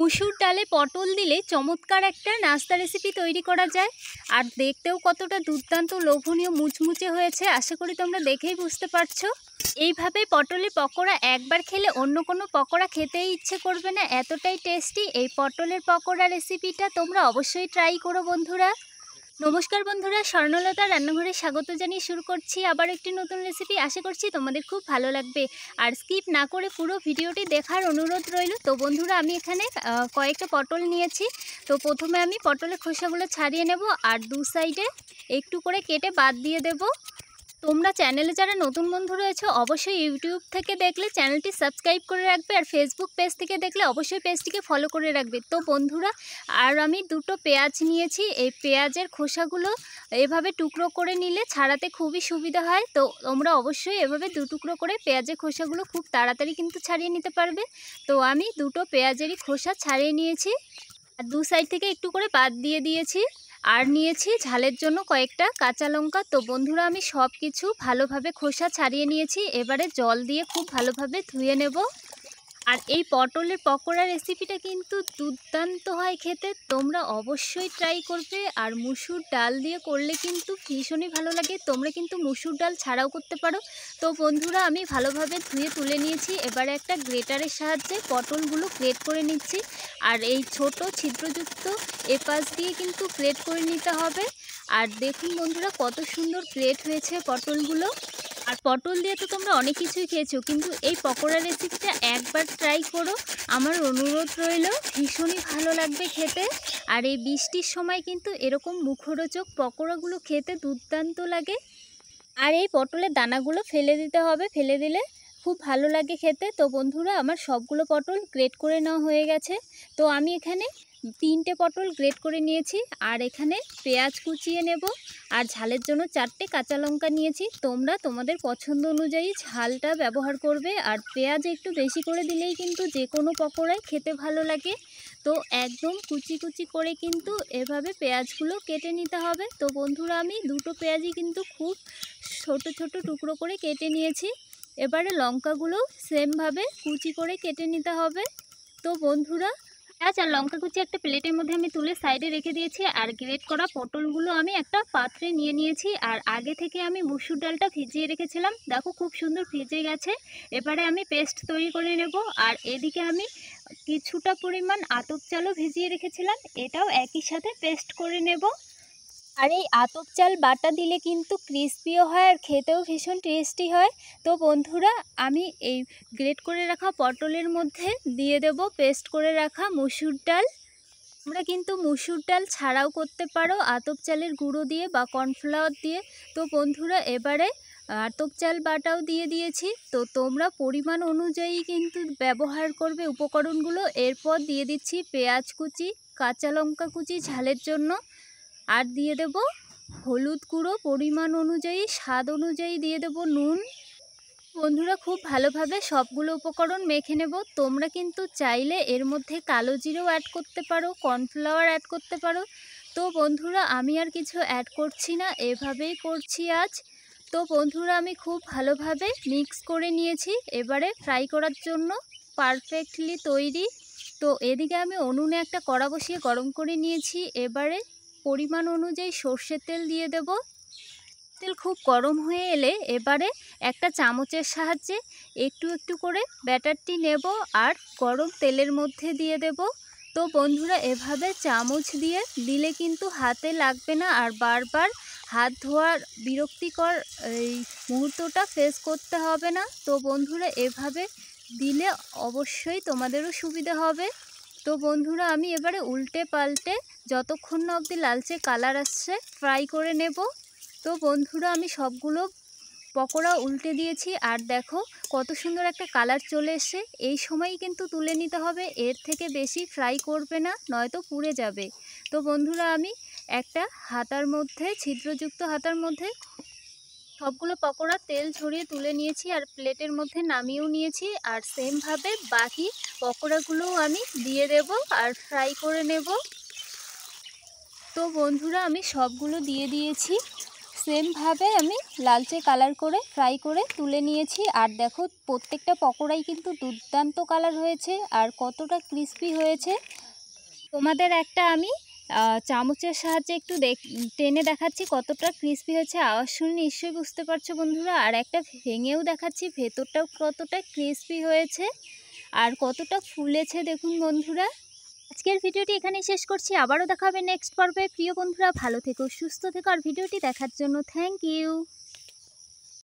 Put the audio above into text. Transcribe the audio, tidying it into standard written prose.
মুসুর ডালে পটল দিলে চমৎকার একটা নাস্তা রেসিপি তৈরি করা যায়। আর দেখতেও কতটা দুর্দান্ত লোভনীয় মুচমুচে হয়েছে, আশা করি তোমরা দেখেই বুঝতে পারছো। এইভাবে পটলের পকোড়া একবার খেলে অন্য কোনো পকোড়া খেতেই ইচ্ছে করবে না, এতটাই টেস্টি এই পটলের পকোড়া রেসিপিটা তোমরা অবশ্যই ট্রাই করো বন্ধুরা। নমস্কার বন্ধুরা, স্বর্ণলতা রান্নাঘরে স্বাগত জানিয়ে শুরু করছি আবার একটি নতুন রেসিপি। আশা করছি তোমাদের খুব ভালো লাগবে, আর স্কিপ না করে পুরো ভিডিওটি দেখার অনুরোধ রইল। তো বন্ধুরা, আমি এখানে কয়েকটা পটল নিয়েছি। তো প্রথমে আমি পটলের খোসাগুলো ছাড়িয়ে নেব, আর দু সাইডে একটু করে কেটে বাদ দিয়ে দেব। তোমরা চ্যানেলে যারা নতুন বন্ধু রয়েছে অবশ্যই ইউটিউব থেকে দেখলে চ্যানেলটি সাবস্ক্রাইব করে রাখবে, আর ফেসবুক পেজ থেকে দেখলে অবশ্যই পেজটিকে ফলো করে রাখবে। তো বন্ধুরা, আর আমি দুটো পেঁয়াজ নিয়েছি। এই পেঁয়াজের খোসাগুলো এভাবে টুকরো করে নিলে ছাড়াতে খুবই সুবিধা হয়। তো তোমরা অবশ্যই এভাবে দু টুকরো করে পেঁয়াজের খোসাগুলো খুব তাড়াতাড়ি কিন্তু ছাড়িয়ে নিতে পারবে। তো আমি দুটো পেঁয়াজেরই খোসা ছাড়িয়ে নিয়েছি, আর দু সাইড থেকে একটু করে বাদ দিয়ে দিয়েছি। আর নিয়েছি ঝালের জন্য কয়েকটা কাঁচা লঙ্কা। তো বন্ধুরা, আমি সব কিছু ভালোভাবে খোসা ছাড়িয়ে নিয়েছি। এবারে জল দিয়ে খুব ভালোভাবে ধুয়ে নেব। আর এই পটলের পকোড়া রেসিপিটা কিন্তু দুর্দান্ত হয় খেতে, তোমরা অবশ্যই ট্রাই করবে। আর মুসুর ডাল দিয়ে করলে কিন্তু ভীষণই ভালো লাগে, তোমরা কিন্তু মুসুর ডাল ছাড়াও করতে পারো। তো বন্ধুরা, আমি ভালোভাবে ধুয়ে তুলে নিয়েছি। এবারে একটা গ্রেটারের সাহায্যে পটলগুলো গ্রেট করে নিচ্ছি। আর এই ছোট ছিদ্রযুক্ত এপাশ দিয়ে কিন্তু গ্রেট করে নিতে হবে। আর দেখুন বন্ধুরা, কত সুন্দর গ্রেট হয়েছে পটলগুলো। আর পটল দিয়ে তো তোমরা অনেক কিছুই খেয়েছো, কিন্তু এই পকোড়া রেসিপিটা একবার ট্রাই করো, আমার অনুরোধ রইল, ভীষণই ভালো লাগবে খেতে। আর এই বৃষ্টির সময় কিন্তু এরকম মুখরোচক পকোড়াগুলো খেতে দুর্দান্ত লাগে। আর এই পটলের দানাগুলো ফেলে দিতে হবে, ফেলে দিলে খুব ভালো লাগে খেতে। তো বন্ধুরা, আমার সবগুলো পটল গ্রেট করে নেওয়া হয়ে গেছে। তো আমি এখানে 3টে পটল গ্রেট করে নিয়েছি, আর এখানে পেঁয়াজ কুচিয়ে নেব, আর ঝালের জন্য 4টে কাঁচা লঙ্কা নিয়েছি। তোমরা তোমাদের পছন্দ অনুযায়ী ঝালটা ব্যবহার করবে, আর পেঁয়াজ একটু বেশি করে দিলেই কিন্তু যে কোনো পকোড়ায় খেতে ভালো লাগে। তো একদম কুচি কুচি করে কিন্তু এভাবে পেঁয়াজগুলো কেটে নিতে হবে। তো বন্ধুরা, আমি দুটো পেঁয়াজই কিন্তু খুব ছোট ছোট টুকরো করে কেটে নিয়েছি। এবারে লঙ্কাগুলো সেমভাবে কুচি করে কেটে নিতে হবে। তো বন্ধুরা, পেঁয়াজ আর লঙ্কা কুচি একটা প্লেটের মধ্যে আমি তুলে সাইডে রেখে দিয়েছি, আর গ্রেট করা পটলগুলো আমি একটা পাত্রে নিয়ে নিয়েছি। আর আগে থেকে আমি মুসুর ডালটা ভিজিয়ে রেখেছিলাম, দেখো খুব সুন্দর ভিজে গেছে। এবারে আমি পেস্ট তৈরি করে নেব। আর এদিকে আমি কিছুটা পরিমাণ আতপ চালও ভিজিয়ে রেখেছিলাম, এটাও একই সাথে পেস্ট করে নেব। আর এই আতপ চাল বাটা দিলে কিন্তু ক্রিস্পিও হয়, আর খেতেও ভীষণ টেস্টি হয়। তো বন্ধুরা, আমি এই গ্রেট করে রাখা পটলের মধ্যে দিয়ে দেব পেস্ট করে রাখা মুসুর ডাল। তোমরা কিন্তু মুসুর ডাল ছাড়াও করতে পারো, আতপ চালের গুঁড়ো দিয়ে বা কর্নফ্লাওয়ার দিয়ে। তো বন্ধুরা, এবারে আতপ চাল বাটাও দিয়ে দিয়েছি। তো তোমরা পরিমাণ অনুযায়ী কিন্তু ব্যবহার করবে উপকরণগুলো। এরপর দিয়ে দিচ্ছি পেঁয়াজ কুচি, কাঁচা লঙ্কা কুচি ঝালের জন্য, আর দিয়ে দেব হলুদ গুঁড়ো পরিমাণ অনুযায়ী, স্বাদ অনুযায়ী দিয়ে দেব নুন। বন্ধুরা, খুব ভালোভাবে সবগুলো উপকরণ মেখে নেব। তোমরা কিন্তু চাইলে এর মধ্যে কালো জিরেও অ্যাড করতে পারো, কর্নফ্লাওয়ার অ্যাড করতে পারো। তো বন্ধুরা, আমি আর কিছু অ্যাড করছি না, এভাবেই করছি আজ। তো বন্ধুরা, আমি খুব ভালোভাবে মিক্স করে নিয়েছি, এবারে ফ্রাই করার জন্য পারফেক্টলি তৈরি। তো এদিকে আমি উনুনে একটা কড়া বসিয়ে গরম করে নিয়েছি। এবারে পরিমাণ অনুযায়ী সর্ষের তেল দিয়ে দেব। তেল খুব গরম হয়ে এলে এবারে একটা চামচের সাহায্যে একটু একটু করে ব্যাটারটি নেব, আর গরম তেলের মধ্যে দিয়ে দেব। তো বন্ধুরা, এভাবে চামচ দিয়ে দিলে কিন্তু হাতে লাগবে না, আর বারবার হাত ধোয়ার বিরক্তিকর এই মুহূর্তটা ফেস করতে হবে না। তো বন্ধুরা, এভাবে দিলে অবশ্যই তোমাদেরও সুবিধা হবে। তো বন্ধুরা, আমি এবারে উল্টে পাল্টে যতক্ষণ না অবধি লালচে কালার আসছে ফ্রাই করে নেব। তো বন্ধুরা, আমি সবগুলো পকোড়া উল্টে দিয়েছি, আর দেখো কত সুন্দর একটা কালার চলে এসছে। এই সময়ই কিন্তু তুলে নিতে হবে, এর থেকে বেশি ফ্রাই করবে না, নয়তো পুড়ে যাবে। তো বন্ধুরা, আমি একটা হাতার মধ্যে, ছিদ্রযুক্ত হাতার মধ্যে সবগুলো পকোড়া তেল ঝরিয়ে তুলে নিয়েছি, আর প্লেটের মধ্যে নামিয়েও নিয়েছি। আর সেমভাবে বাকি পকোড়াগুলোও আমি দিয়ে দেব আর ফ্রাই করে নেব। তো বন্ধুরা, আমি সবগুলো দিয়ে দিয়েছি। সেমভাবে আমি লালচে কালার করে ফ্রাই করে তুলে নিয়েছি। আর দেখো প্রত্যেকটা পকোড়াই কিন্তু দুর্দান্ত কালার হয়েছে আর কতটা ক্রিস্পি হয়েছে। তোমাদের একটা আমি চামচের সাহায্যে একটু টেনে দেখাচ্ছি কতটা ক্রিস্পি হয়েছে। আওয়াজ শুনে নিশ্চয়ই বুঝতে পারছো বন্ধুরা। আর একটা ভেঙেও দেখাচ্ছি ভেতরটাও কতটা ক্রিস্পি হয়েছে আর কতটা ফুলেছে দেখুন বন্ধুরা। আজকের ভিডিওটি এখানেই শেষ করছি। আবারও দেখা হবে নেক্সট পর্বে। প্রিয় বন্ধুরা, ভালো থেকো, সুস্থ থেকো আর ভিডিওটি দেখার জন্য থ্যাংক ইউ।